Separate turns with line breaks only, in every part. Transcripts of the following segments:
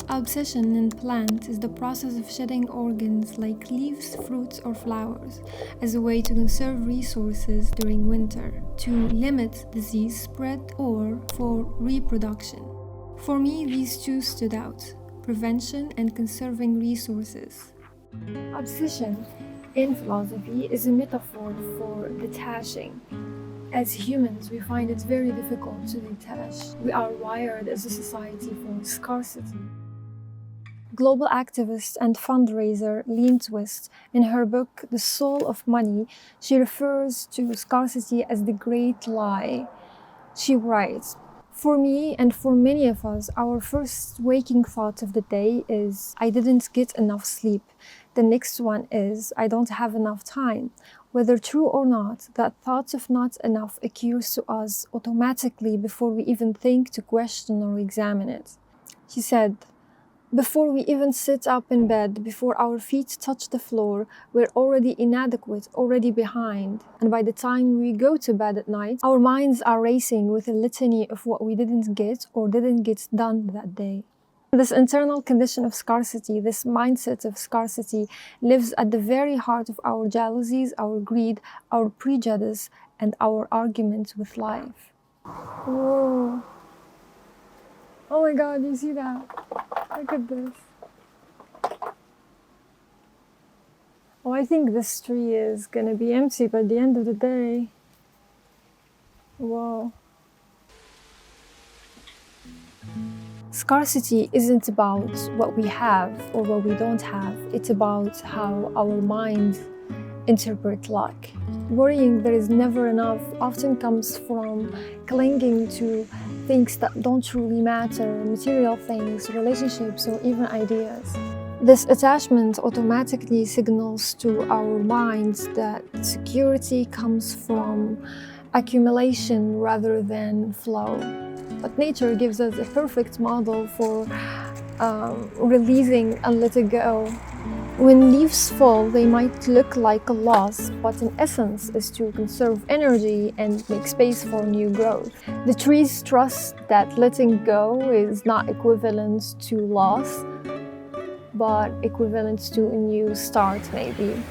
Abscission in plants is the process of shedding organs like leaves, fruits, or flowers as a way to conserve resources during winter, to limit disease spread, or for reproduction. For me, these two stood out: prevention and conserving resources. Abscission in philosophy is a metaphor for detaching. As humans, we find it very difficult to detach. We are wired as a society for scarcity. Global activist and fundraiser Lean Twist, in her book The Soul of Money, she refers to scarcity as the great lie. She writes, "For me and for many of us, our first waking thought of the day is, I didn't get enough sleep. The next one is, I don't have enough time." Whether true or not, that thought of not enough occurs to us automatically before we even think to question or examine it. She said, "Before we even sit up in bed, before our feet touch the floor, we're already inadequate, already behind. And by the time we go to bed at night, our minds are racing with a litany of what we didn't get or didn't get done that day." This internal condition of scarcity, this mindset of scarcity, lives at the very heart of our jealousies, our greed, our prejudice, and our arguments with life. Whoa. Oh my God, you see that? Look at this. Oh, I think this tree is gonna be empty by the end of the day. Whoa. Scarcity isn't about what we have or what we don't have. It's about how our minds interpret lack. Worrying there is never enough often comes from clinging to things that don't truly matter, material things, relationships, or even ideas. This attachment automatically signals to our minds that security comes from accumulation rather than flow. But nature gives us a perfect model for releasing and letting go. When leaves fall, they might look like a loss, but in essence is to conserve energy and make space for new growth. The trees trust that letting go is not equivalent to loss, but equivalent to a new start, maybe.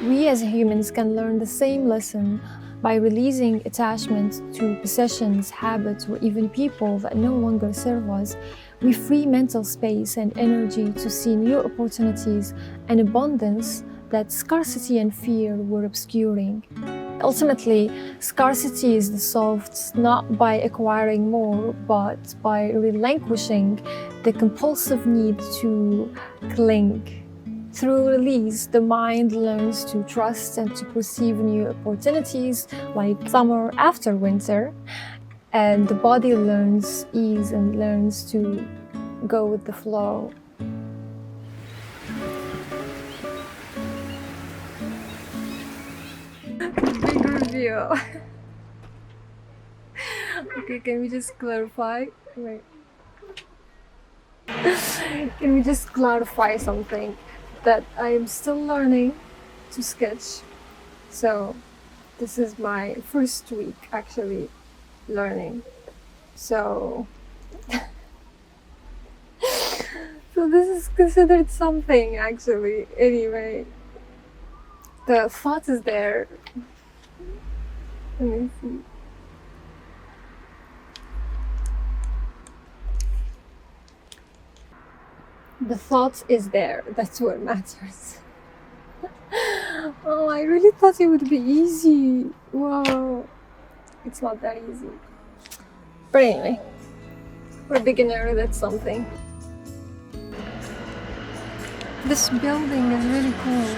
We as humans can learn the same lesson by releasing attachment to possessions, habits, or even people that no longer serve us. We free mental space and energy to see new opportunities and abundance that scarcity and fear were obscuring. Ultimately, scarcity is solved not by acquiring more, but by relinquishing the compulsive need to cling. Through release, the mind learns to trust and to perceive new opportunities like summer after winter, and the body learns ease and learns to go with the flow. Big reveal. Okay, can we just clarify? Wait. Can we just clarify something? That I am still learning to sketch. So this is my first week actually learning. So this is considered something actually. Anyway, the thought is there. Let me see. The thought is there, that's what matters. Oh, I really thought it would be easy. Wow, it's not that easy. But anyway, for a beginner, that's something. This building is really cool.